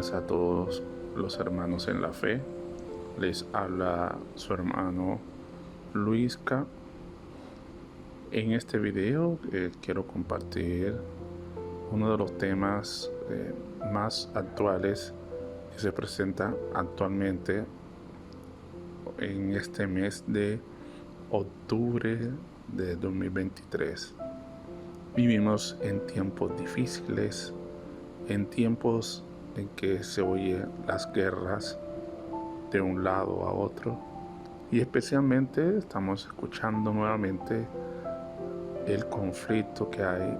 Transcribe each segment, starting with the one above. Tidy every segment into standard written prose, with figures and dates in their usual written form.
buenas a todos los hermanos en la fe. Les habla su hermano Luisca. En este video quiero compartir uno de los temas más actuales que se presenta actualmente en este mes de octubre de 2023. Vivimos en tiempos difíciles, en tiempos en que se oyen las guerras de un lado a otro, y especialmente estamos escuchando nuevamente el conflicto que hay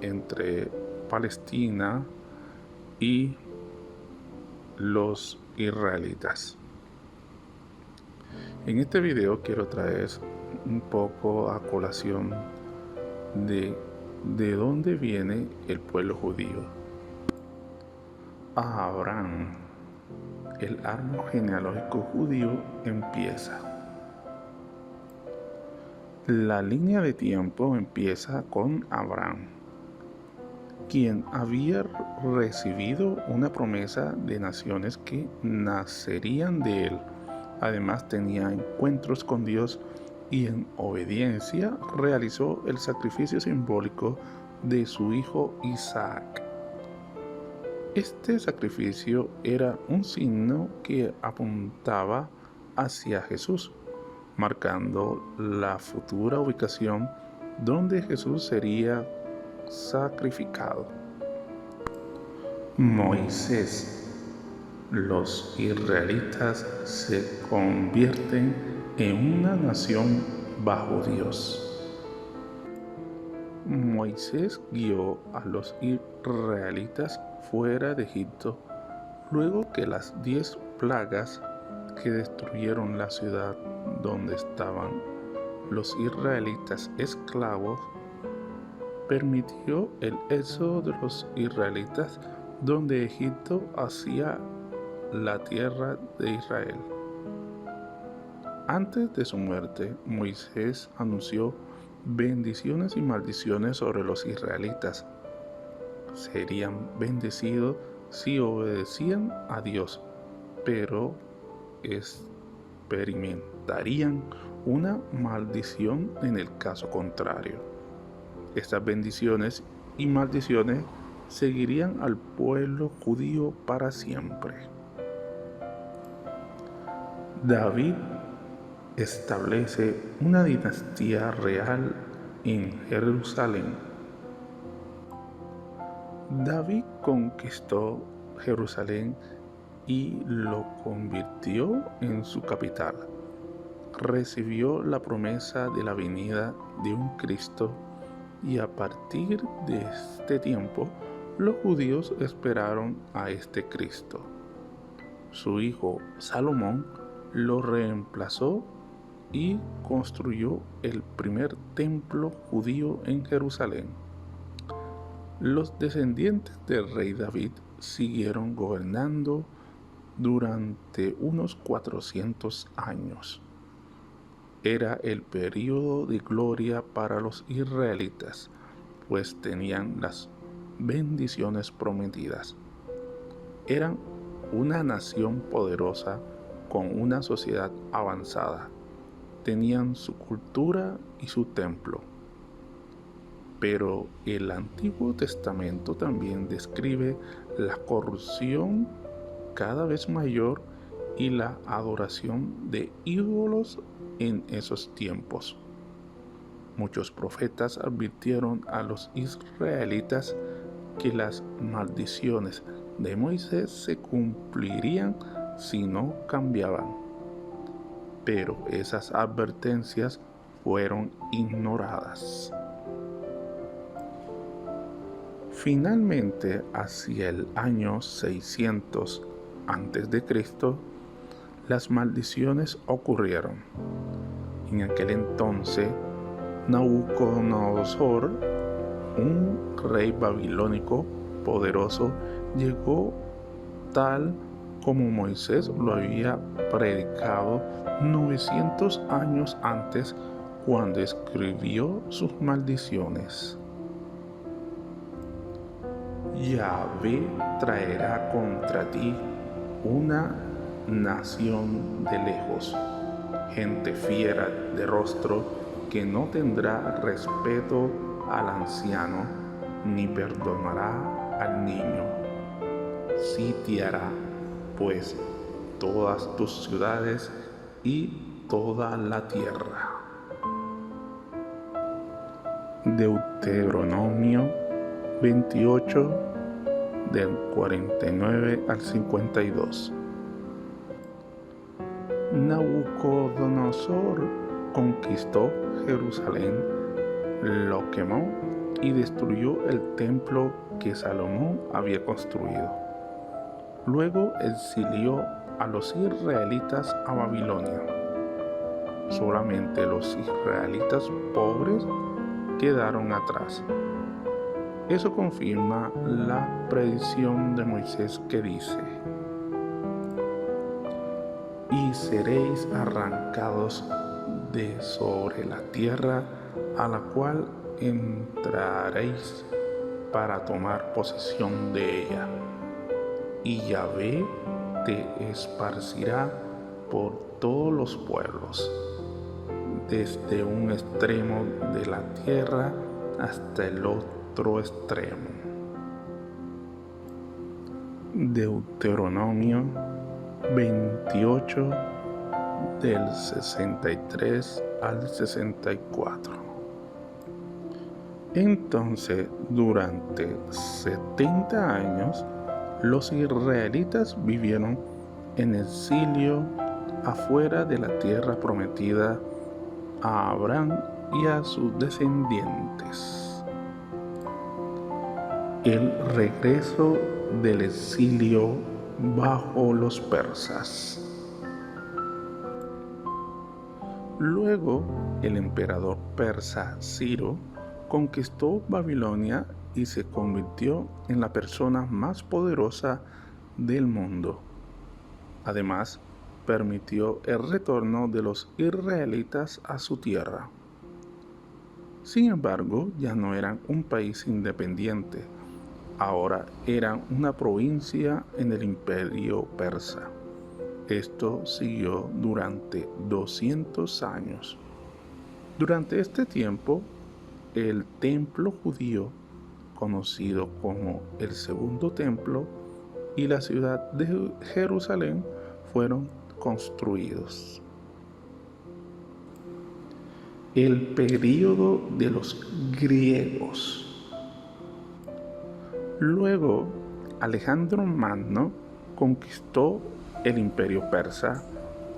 entre Palestina y los israelitas. En este video quiero traer un poco a colación de dónde viene el pueblo judío. Abraham, el árbol genealógico judío empieza. La línea de tiempo empieza con Abraham, quien había recibido una promesa de naciones que nacerían de él. Además tenía encuentros con Dios y en obediencia realizó el sacrificio simbólico de su hijo Isaac. Este sacrificio era un signo que apuntaba hacia Jesús, marcando la futura ubicación donde Jesús sería sacrificado. Moisés. Los israelitas se convierten en una nación bajo Dios. Moisés guió a los israelitas fuera de Egipto luego que las 10 plagas que destruyeron la ciudad donde estaban los israelitas esclavos permitió el éxodo de los israelitas donde Egipto hacia la tierra de Israel. Antes de su muerte, Moisés anunció bendiciones y maldiciones sobre los israelitas. Serían bendecidos si obedecían a Dios, pero experimentarían una maldición en el caso contrario. Estas bendiciones y maldiciones seguirían al pueblo judío para siempre. David establece una dinastía real en Jerusalén. David conquistó Jerusalén y lo convirtió en su capital. Recibió la promesa de la venida de un Cristo y a partir de este tiempo los judíos esperaron a este Cristo. Su hijo Salomón lo reemplazó y construyó el primer templo judío en Jerusalén. Los descendientes del rey David siguieron gobernando durante unos 400 años. Era el periodo de gloria para los israelitas, pues tenían las bendiciones prometidas. Eran una nación poderosa con una sociedad avanzada. Tenían su cultura y su templo. Pero el Antiguo Testamento también describe la corrupción cada vez mayor y la adoración de ídolos en esos tiempos. Muchos profetas advirtieron a los israelitas que las maldiciones de Moisés se cumplirían si no cambiaban. Pero esas advertencias fueron ignoradas. Finalmente, hacia el año 600 a.C., las maldiciones ocurrieron. En aquel entonces, Nabucodonosor, un rey babilónico poderoso, llegó tal como Moisés lo había predicado 900 años antes, cuando escribió sus maldiciones. Yahvé traerá contra ti una nación de lejos, gente fiera de rostro que no tendrá respeto al anciano ni perdonará al niño. Sitiará, pues, todas tus ciudades y toda la tierra. Deuteronomio 28, del 49 al 52. Nabucodonosor conquistó Jerusalén, lo quemó y destruyó el templo que Salomón había construido. Luego exilió a los israelitas a Babilonia. Solamente los israelitas pobres quedaron atrás. Eso confirma la predicción de Moisés que dice: y seréis arrancados de sobre la tierra a la cual entraréis para tomar posesión de ella, y Yahvé te esparcirá por todos los pueblos, desde un extremo de la tierra hasta el otro extremo. Deuteronomio 28, del 63 al 64. Entonces, durante 70 años, los israelitas vivieron en exilio afuera de la tierra prometida a Abraham y a sus descendientes. El regreso del exilio bajo los persas. Luego, el emperador persa Ciro conquistó Babilonia y se convirtió en la persona más poderosa del mundo. Además, permitió el retorno de los israelitas a su tierra. Sin embargo, ya no eran un país independiente, ahora eran una provincia en el imperio persa. Esto siguió durante 200 años. Durante este tiempo, el templo judío, conocido como el Segundo Templo, y la ciudad de Jerusalén fueron construidos. El período de los griegos. Luego, Alejandro Magno conquistó el imperio persa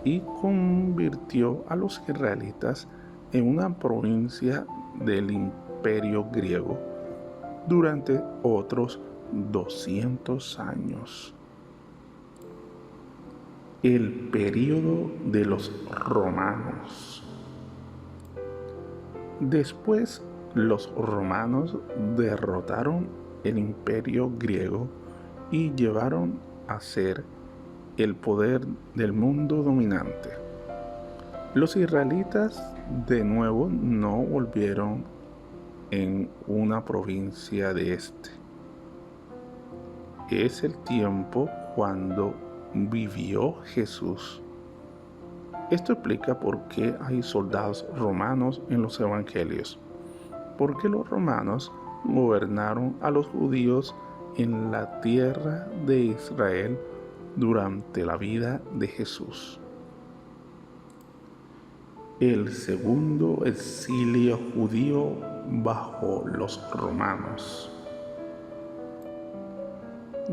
y convirtió a los israelitas en una provincia del imperio griego durante otros 200 años. El período de los romanos. Después, los romanos derrotaron el imperio griego y llevaron a ser el poder del mundo dominante. Los israelitas de nuevo no volvieron en una provincia de este. Es el tiempo cuando vivió Jesús. Esto explica por qué hay soldados romanos en los evangelios. Porque los romanos gobernaron a los judíos en la tierra de Israel durante la vida de Jesús. El segundo exilio judío bajo los romanos.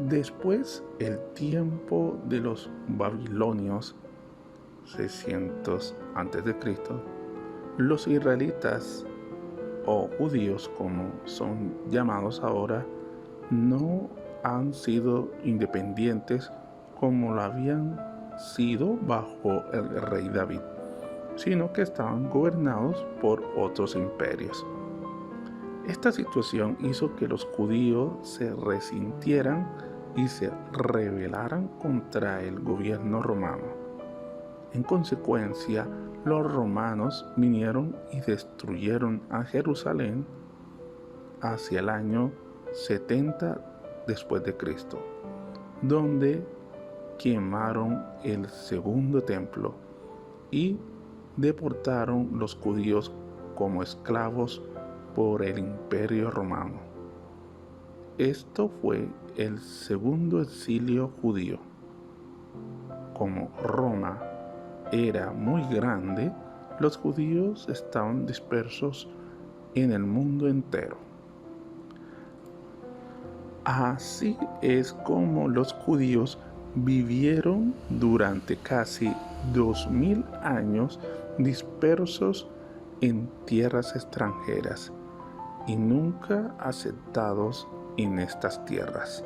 Después, el tiempo de los babilonios, 600 a.C., los israelitas, o judíos como son llamados ahora, no han sido independientes como lo habían sido bajo el rey David, sino que estaban gobernados por otros imperios. Esta situación hizo que los judíos se resintieran y se rebelaran contra el gobierno romano. En consecuencia, los romanos vinieron y destruyeron a Jerusalén hacia el año 70 después de Cristo, donde quemaron el segundo templo y deportaron los judíos como esclavos por el Imperio Romano. Esto fue el segundo exilio judío. Como Roma era muy grande, los judíos estaban dispersos en el mundo entero. Así es como los judíos vivieron durante casi 2000 años dispersos en tierras extranjeras y nunca aceptados en estas tierras.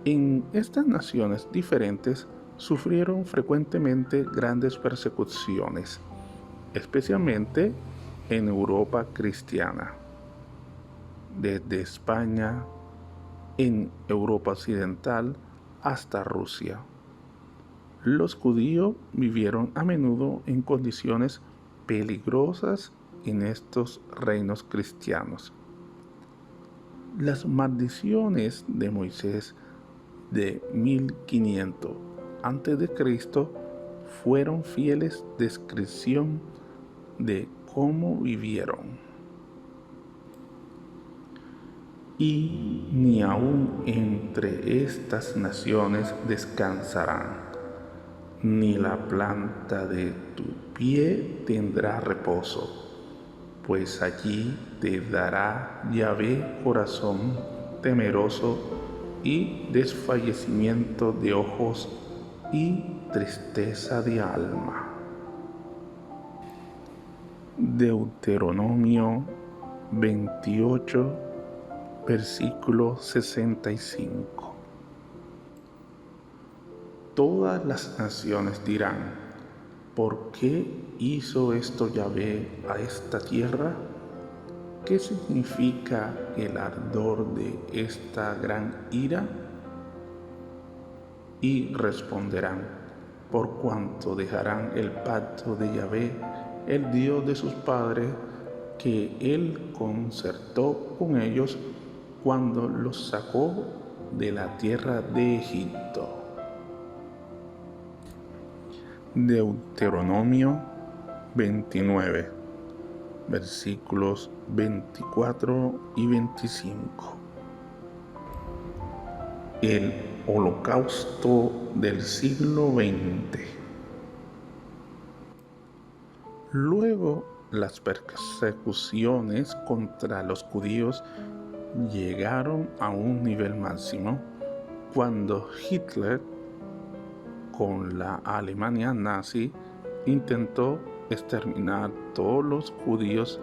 En estas naciones diferentes sufrieron frecuentemente grandes persecuciones, especialmente en Europa cristiana, desde España, en Europa occidental, hasta Rusia. Los judíos vivieron a menudo en condiciones peligrosas en estos reinos cristianos. Las maldiciones de Moisés de 1500 a.C. fueron fieles descripción de cómo vivieron. Y ni aun entre estas naciones descansarán, ni la planta de tu pie tendrá reposo, pues allí te dará Yahvé corazón temeroso y desfallecimiento de ojos y tristeza de alma. Deuteronomio 28, versículo 65. Todas las naciones dirán: ¿por qué hizo esto Yahvé a esta tierra? ¿Qué significa el ardor de esta gran ira? Y responderán: por cuanto dejarán el pacto de Yahvé, el Dios de sus padres, que Él concertó con ellos cuando los sacó de la tierra de Egipto. Deuteronomio 29, versículos 24 y 25. El holocausto del siglo XX. Luego, las persecuciones contra los judíos llegaron a un nivel máximo cuando Hitler, con la Alemania nazi, intentó exterminar todos los judíos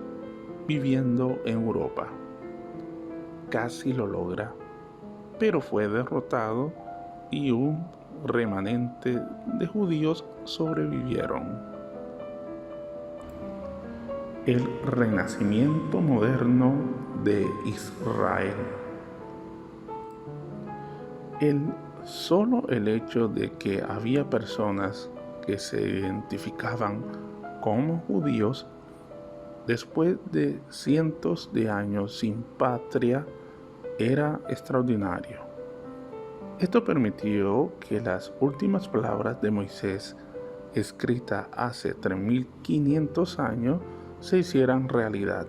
viviendo en Europa. Casi lo logra, pero fue derrotado y un remanente de judíos sobrevivieron. El renacimiento moderno de Israel. Solo el hecho de que había personas que se identificaban como judíos después de cientos de años sin patria era extraordinario. Esto permitió que las últimas palabras de Moisés, escritas hace 3500 años, se hicieran realidad.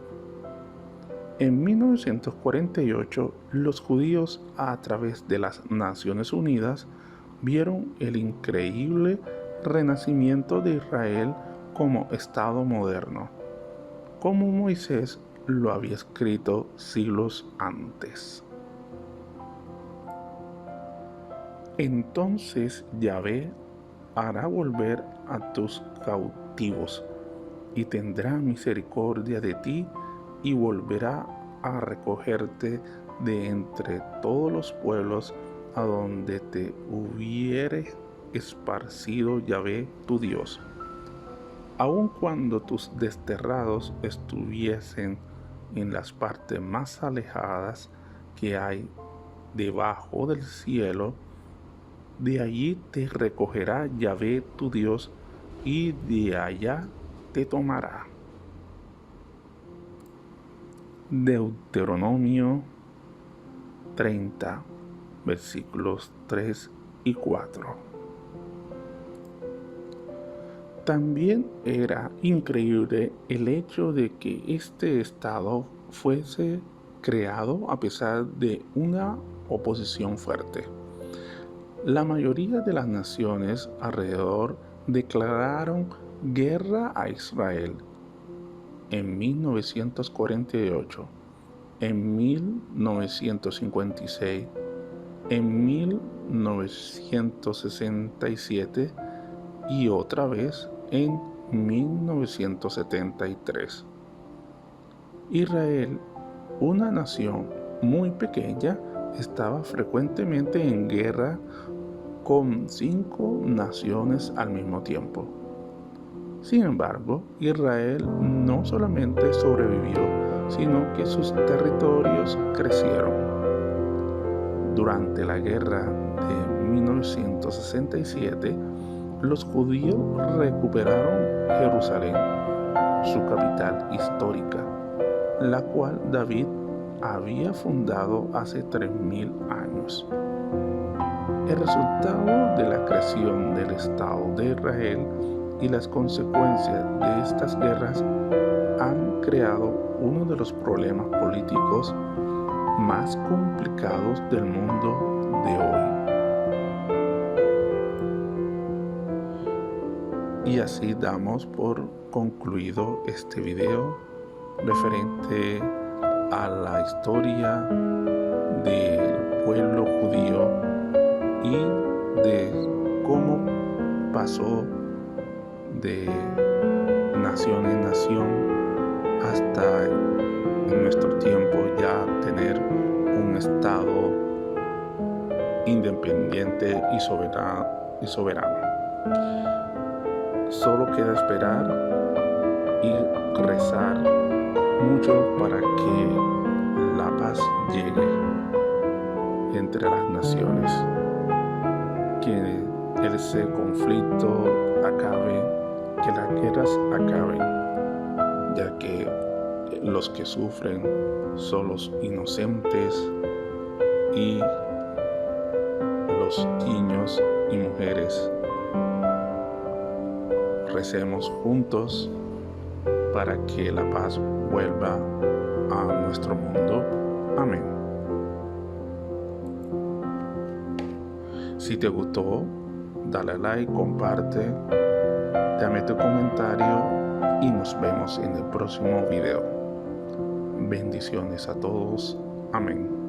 En 1948, los judíos, a través de las Naciones Unidas, vieron el increíble renacimiento de Israel como Estado moderno, como Moisés lo había escrito siglos antes. Entonces Yahvé hará volver a tus cautivos y tendrá misericordia de ti y volverá a recogerte de entre todos los pueblos a donde te hubiere esparcido Yahvé tu Dios. Aun cuando tus desterrados estuviesen en las partes más alejadas que hay debajo del cielo, de allí te recogerá Yahvé tu Dios y de allá te tomará. Deuteronomio 30, versículos 3 y 4. También era increíble el hecho de que este estado fuese creado a pesar de una oposición fuerte. La mayoría de las naciones alrededor declararon guerra a Israel en 1948, en 1956, en 1967 y otra vez en 1973. Israel, una nación muy pequeña, estaba frecuentemente en guerra con 5 naciones al mismo tiempo. Sin embargo, Israel no solamente sobrevivió, sino que sus territorios crecieron. Durante la guerra de 1967, los judíos recuperaron Jerusalén, su capital histórica, la cual David había fundado hace 3000 años. El resultado de la creación del Estado de Israel y las consecuencias de estas guerras han creado uno de los problemas políticos más complicados del mundo de hoy. Y así damos por concluido este video referente a la historia del pueblo judío y de cómo pasó de nación en nación hasta en nuestro tiempo ya tener un estado independiente y soberano. Solo queda esperar y rezar mucho para que la paz llegue entre las naciones, que ese conflicto acabe, que las guerras acaben, ya que los que sufren son los inocentes y los niños y mujeres. Recemos juntos para que la paz vuelva a nuestro mundo. Amén. Si te gustó, dale like, comparte, dame tu comentario y nos vemos en el próximo video. Bendiciones a todos. Amén.